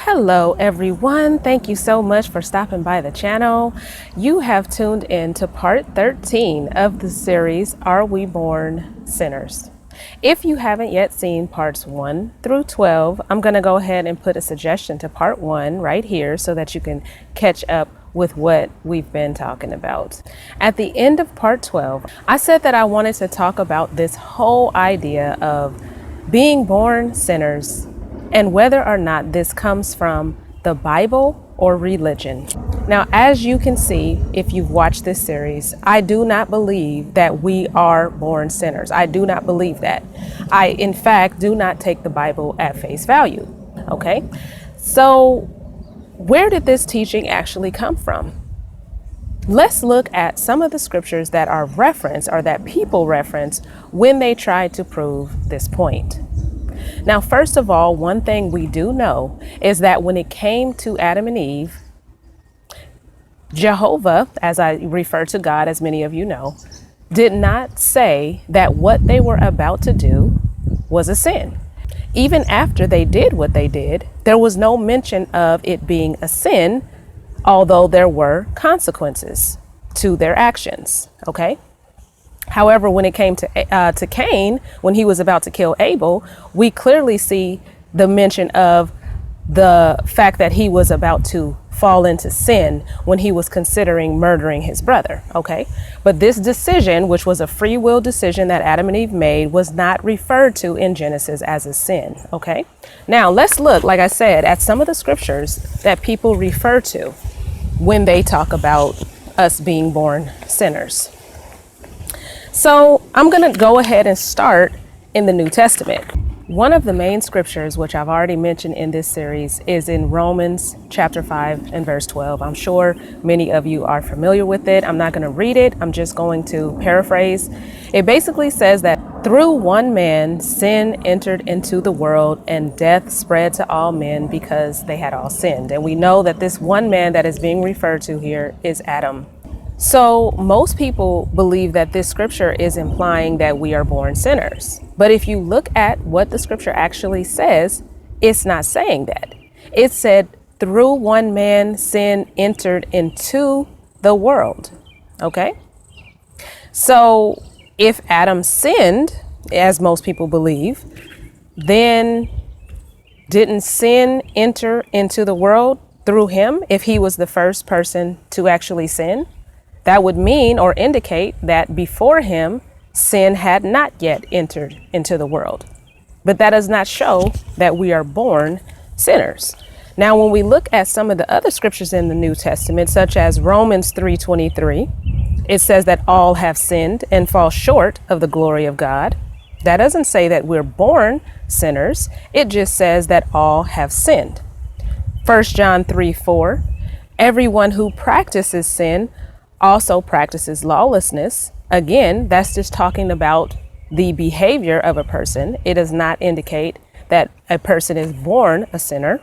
Hello everyone, thank you so much for stopping by the channel. You have tuned in to part 13 of the series, Are We Born Sinners? If you haven't yet seen parts 1 through 12, I'm going to go ahead and put a suggestion to part 1 right here so that you can catch up with what we've been talking about. At the end of part 12, I said that I wanted to talk about this whole idea of being born sinners and whether or not this comes from the Bible or religion. Now, as you can see, if you've watched this series, I do not believe that we are born sinners. I do not believe that. I, in fact, do not take the Bible at face value. Okay? So, where did this teaching actually come from? Let's look at some of the scriptures that are referenced or that people reference when they try to prove this point. Now, first of all, one thing we do know is that when it came to Adam and Eve, Jehovah, as I refer to God, as many of you know, did not say that what they were about to do was a sin. Even after they did what they did, there was no mention of it being a sin, although there were consequences to their actions, okay? However, when it came to Cain, when he was about to kill Abel, we clearly see the mention of the fact that he was about to fall into sin when he was considering murdering his brother, okay? But this decision, which was a free will decision that Adam and Eve made, was not referred to in Genesis as a sin, okay? Now, let's look, like I said, at some of the scriptures that people refer to when they talk about us being born sinners. So I'm going to go ahead and start in the New Testament. One of the main scriptures, which I've already mentioned in this series, is in Romans chapter 5 and verse 12. I'm sure many of you are familiar with it. I'm not going to read it. I'm just going to paraphrase. It basically says that through one man, sin entered into the world and death spread to all men because they had all sinned. And we know that this one man that is being referred to here is Adam. So most people believe that this scripture is implying that we are born sinners. But if you look at what the scripture actually says, it's not saying that. It said, through one man, sin entered into the world. Okay? So if Adam sinned, as most people believe, then didn't sin enter into the world through him if he was the first person to actually sin? That would mean or indicate that before him, sin had not yet entered into the world. But that does not show that we are born sinners. Now, when we look at some of the other scriptures in the New Testament, such as Romans 3:23, it says that all have sinned and fall short of the glory of God. That doesn't say that we're born sinners. It just says that all have sinned. 1 John 3:4, everyone who practices sin also practices lawlessness. Again, that's just talking about the behavior of a person. It does not indicate that a person is born a sinner.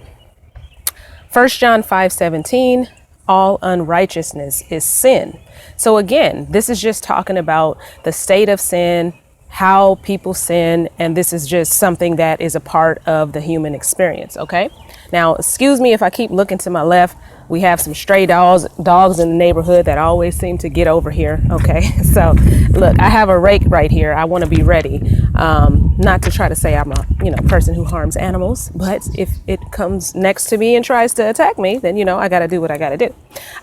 1 John 5:17, all unrighteousness is sin. So again, this is just talking about the state of sin, how people sin, and this is just something that is a part of the human experience, okay? Now, excuse me if I keep looking to my left. We have some stray dogs in the neighborhood that always seem to get over here, okay? So, look, I have a rake right here. I want to be ready. Not to try to say I'm a, person who harms animals, but if it comes next to me and tries to attack me, then, I got to do what I got to do.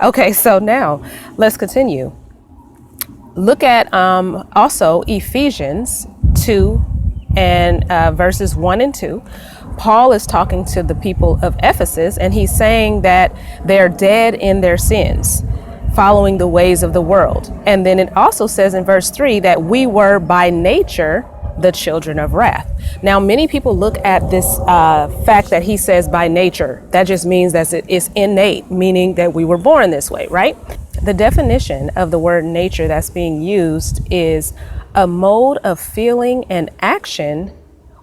Okay, so now let's continue. Look at also Ephesians 2 and verses 1 and 2. Paul is talking to the people of Ephesus, and he's saying that they're dead in their sins, following the ways of the world. And then it also says in verse 3 that we were by nature the children of wrath. Now, many people look at this fact that he says by nature. That just means that it is innate, meaning that we were born this way, right? The definition of the word nature that's being used is a mode of feeling and action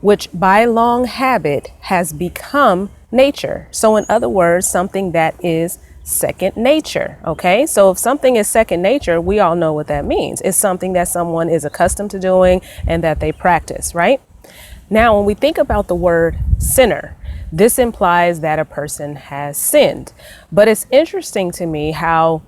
which by long habit has become nature. So in other words, something that is second nature, okay? So if something is second nature, we all know what that means. It's something that someone is accustomed to doing and that they practice, right? Now, when we think about the word sinner, this implies that a person has sinned. But it's interesting to me how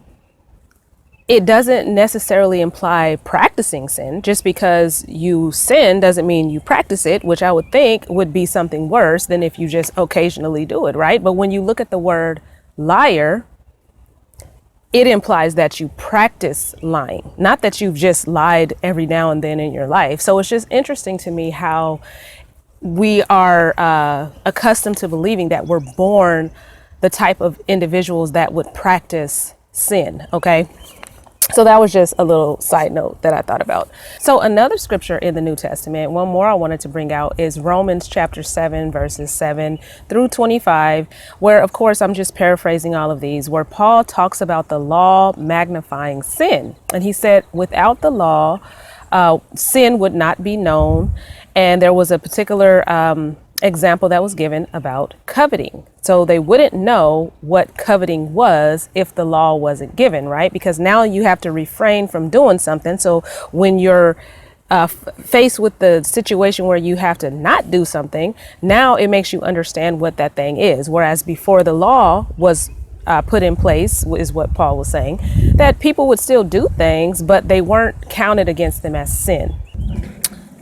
it doesn't necessarily imply practicing sin. Just because you sin doesn't mean you practice it, which I would think would be something worse than if you just occasionally do it, right? But when you look at the word liar, it implies that you practice lying, not that you've just lied every now and then in your life. So it's just interesting to me how we are accustomed to believing that we're born the type of individuals that would practice sin, okay? So that was just a little side note that I thought about. So another scripture in the New Testament, one more I wanted to bring out, is Romans chapter 7, verses 7 through 25, where, of course, I'm just paraphrasing all of these, where Paul talks about the law magnifying sin. And he said, without the law, sin would not be known. And there was a particular example that was given about coveting. So they wouldn't know what coveting was if the law wasn't given, right? Because now you have to refrain from doing something. So when you're faced with the situation where you have to not do something, now it makes you understand what that thing is. Whereas before the law was put in place, is what Paul was saying, that people would still do things, but they weren't counted against them as sin.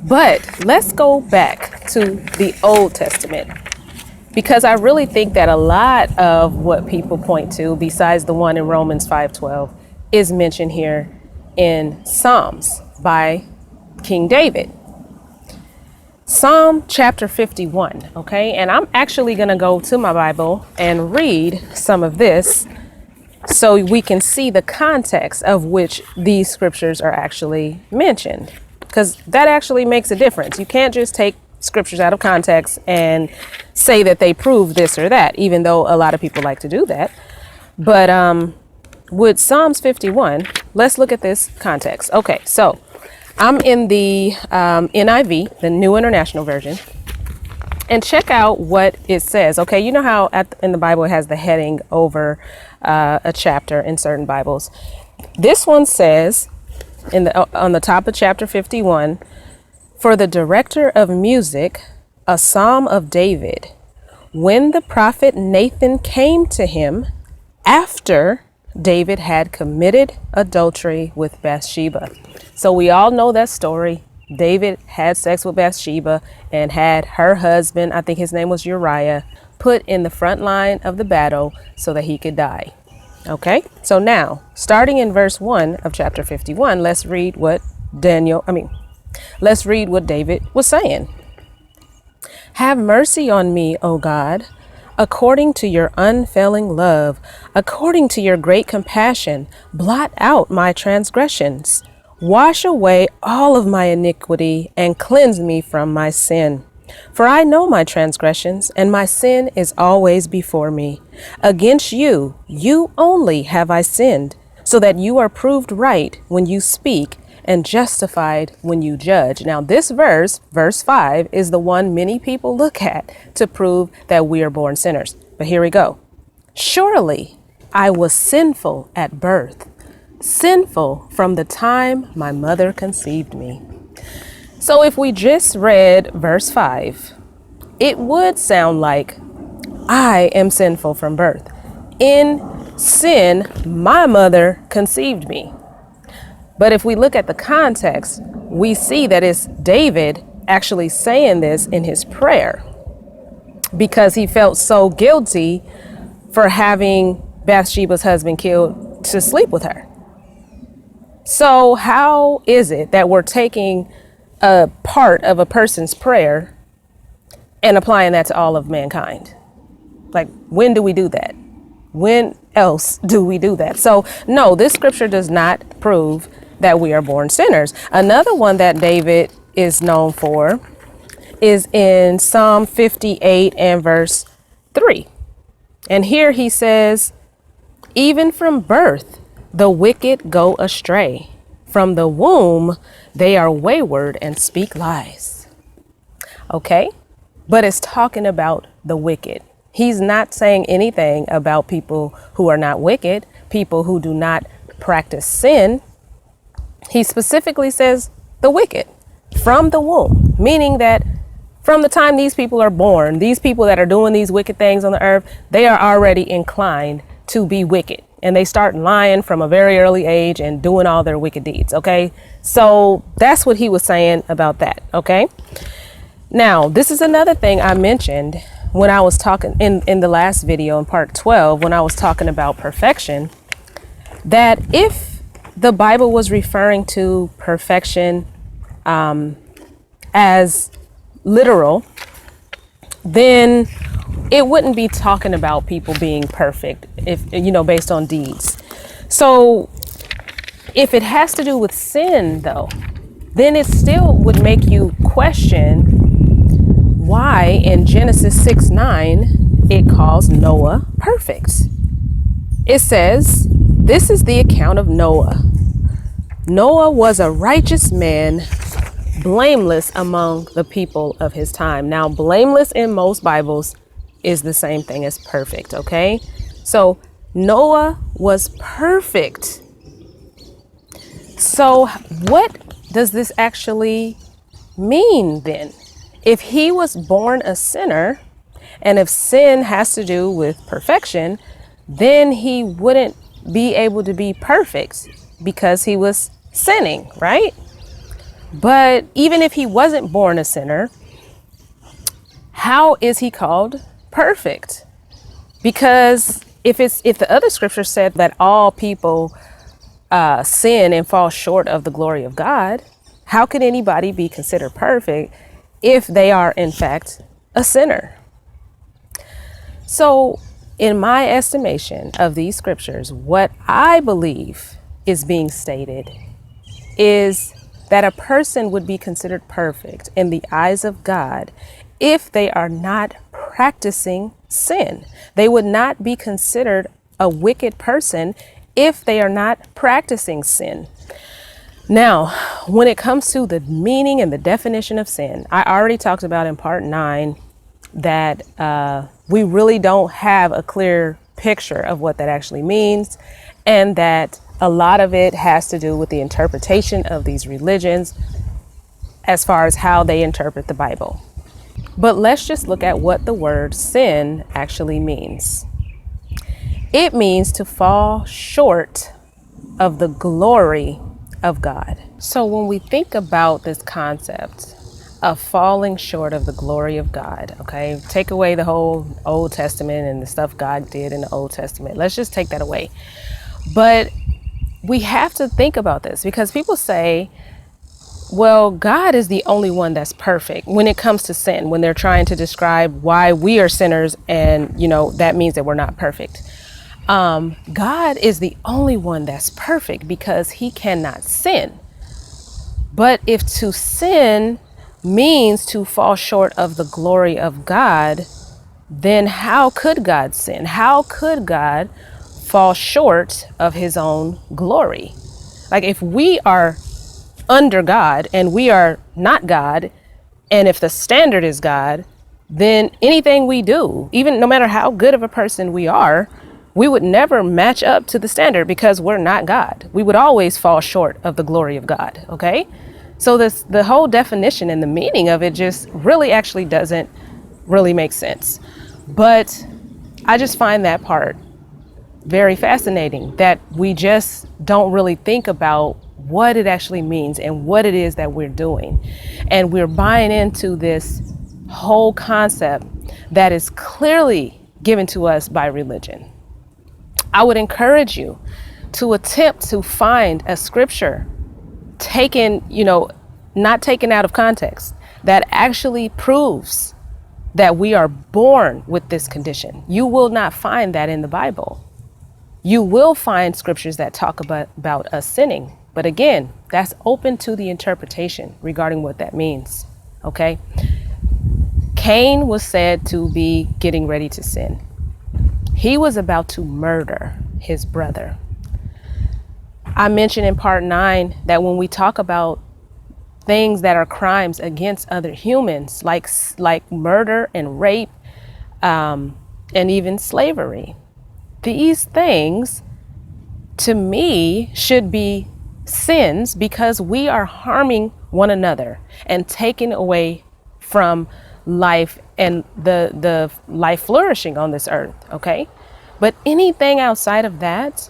But let's go back to the Old Testament, because I really think that a lot of what people point to, besides the one in Romans 5:12, is mentioned here in Psalms by King David. Psalm chapter 51, okay? And I'm actually going to go to my Bible and read some of this so we can see the context of which these scriptures are actually mentioned, because that actually makes a difference. You can't just take scriptures out of context and say that they prove this or that, even though a lot of people like to do that. But with Psalms 51, let's look at this context. Okay, so I'm in the NIV, the New International Version, and check out what it says. Okay, you know how in the Bible it has the heading over a chapter in certain Bibles. This one says, on the top of chapter 51, for the director of music, a psalm of David, when the prophet Nathan came to him after David had committed adultery with Bathsheba. So we all know that story. David had sex with Bathsheba and had her husband, I think his name was Uriah, put in the front line of the battle so that he could die. Okay, so now, starting in verse 1 of chapter 51, let's read what David was saying. Have mercy on me, O God, according to your unfailing love, according to your great compassion, blot out my transgressions. Wash away all of my iniquity and cleanse me from my sin. For I know my transgressions, and my sin is always before me. Against you, you only have I sinned, so that you are proved right when you speak and justified when you judge. Now this verse 5, is the one many people look at to prove that we are born sinners. But here we go. Surely I was sinful at birth, sinful from the time my mother conceived me. So if we just read verse 5, it would sound like I am sinful from birth. In sin, my mother conceived me. But if we look at the context, we see that it's David actually saying this in his prayer because he felt so guilty for having Bathsheba's husband killed to sleep with her. So how is it that we're taking a part of a person's prayer and applying that to all of mankind? Like, when do we do that? When else do we do that? So no, this scripture does not prove that we are born sinners. Another one that David is known for is in Psalm 58 and verse 3. And here he says, even from birth, the wicked go astray. From the womb, they are wayward and speak lies. Okay, but it's talking about the wicked. He's not saying anything about people who are not wicked, people who do not practice sin. He specifically says the wicked from the womb, meaning that From the time these people are born, these people that are doing these wicked things on the earth, they are already inclined to be wicked. And they start lying from a very early age and doing all their wicked deeds, okay? So that's what he was saying about that, okay? Now, this is another thing I mentioned when I was talking in the last video in part 12, when I was talking about perfection, that if the Bible was referring to perfection as literal, then it wouldn't be talking about people being perfect, if based on deeds. So if it has to do with sin, though, then it still would make you question why in Genesis 6:9 it calls Noah perfect. It says, this is the account of Noah. Noah was a righteous man, blameless among the people of his time. Now, blameless in most Bibles is the same thing as perfect, okay? So Noah was perfect. So what does this actually mean then? If he was born a sinner, and if sin has to do with perfection, then he wouldn't be able to be perfect because he was sinning, right? But even if he wasn't born a sinner, how is he called perfect? Because if the other scripture said that all people sin and fall short of the glory of God, how could anybody be considered perfect if they are in fact a sinner? So in my estimation of these scriptures, what I believe is being stated is that a person would be considered perfect in the eyes of God if they are not practicing sin. They would not be considered a wicked person if they are not practicing sin. Now, when it comes to the meaning and the definition of sin, I already talked about in part 9 that we really don't have a clear picture of what that actually means, and that a lot of it has to do with the interpretation of these religions as far as how they interpret the Bible. But let's just look at what the word sin actually means. It means to fall short of the glory of God. So when we think about this concept of falling short of the glory of God, okay, take away the whole Old Testament and the stuff God did in the Old Testament. Let's just take that away. But we have to think about this because people say, well, God is the only one that's perfect when it comes to sin, when they're trying to describe why we are sinners and, that means that we're not perfect. God is the only one that's perfect because he cannot sin. But if to sin means to fall short of the glory of God, then how could God sin? How could God fall short of his own glory? Like if we are under God and we are not God, and if the standard is God, then anything we do, even no matter how good of a person we are, we would never match up to the standard because we're not God. We would always fall short of the glory of God, okay? So the whole definition and the meaning of it just really actually doesn't really make sense. But I just find that part very fascinating, that we just don't really think about what it actually means and what it is that we're doing. And we're buying into this whole concept that is clearly given to us by religion. I would encourage you to attempt to find a scripture taken, not taken out of context, that actually proves that we are born with this condition. You will not find that in the Bible. You will find scriptures that talk about us sinning. But again, that's open to the interpretation regarding what that means, okay? Cain was said to be getting ready to sin. He was about to murder his brother. I mentioned in part 9 that when we talk about things that are crimes against other humans, like murder and rape, and even slavery, these things, to me, should be sins because we are harming one another and taking away from life and the life flourishing on this earth, okay? But anything outside of that,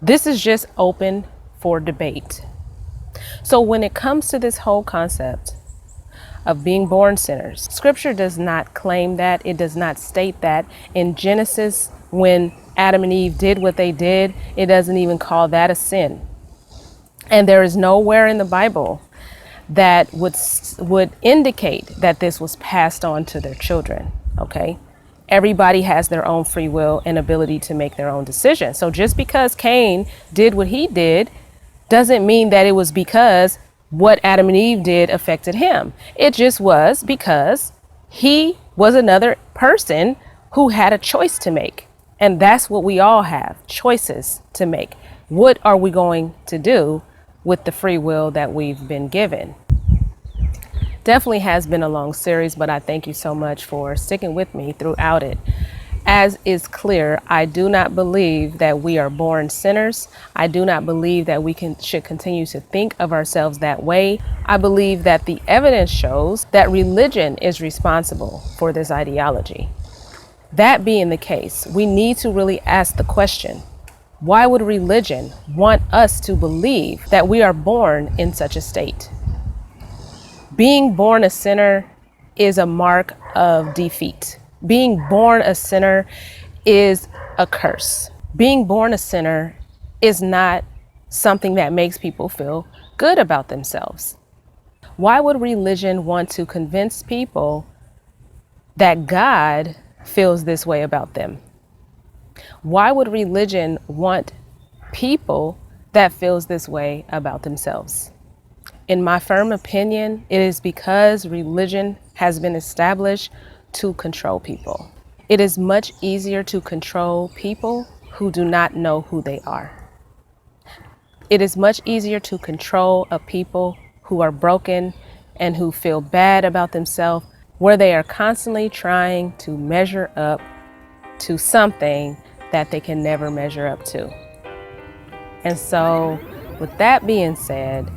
this is just open for debate. So when it comes to this whole concept of being born sinners, Scripture does not claim that. It does not state that. In Genesis, when Adam and Eve did what they did, it doesn't even call that a sin. And there is nowhere in the Bible that would indicate that this was passed on to their children, okay? Everybody has their own free will and ability to make their own decisions. So just because Cain did what he did doesn't mean that it was because what Adam and Eve did affected him. It just was because he was another person who had a choice to make. And that's what we all have, choices to make. What are we going to do with the free will that we've been given? Definitely has been a long series, but I thank you so much for sticking with me throughout it. As is clear, I do not believe that we are born sinners. I do not believe that we should continue to think of ourselves that way. I believe that the evidence shows that religion is responsible for this ideology. That being the case, we need to really ask the question, why would religion want us to believe that we are born in such a state? Being born a sinner is a mark of defeat. Being born a sinner is a curse. Being born a sinner is not something that makes people feel good about themselves. Why would religion want to convince people that God feels this way about them? Why would religion want people that feels this way about themselves? In my firm opinion, it is because religion has been established to control people. It is much easier to control people who do not know who they are. It is much easier to control a people who are broken and who feel bad about themselves, where they are constantly trying to measure up to something that they can never measure up to. And so, with that being said,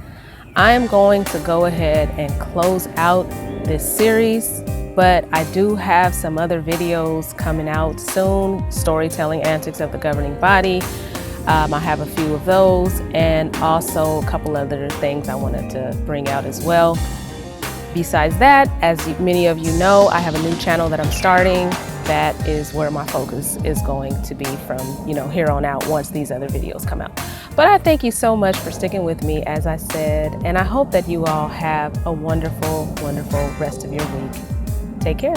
I am going to go ahead and close out this series, but I do have some other videos coming out soon, storytelling antics of the governing body. I have a few of those, and also a couple other things I wanted to bring out as well. Besides that, as many of you know, I have a new channel that I'm starting. That is where my focus is going to be from, here on out once these other videos come out. But I thank you so much for sticking with me, as I said, and I hope that you all have a wonderful, wonderful rest of your week. Take care.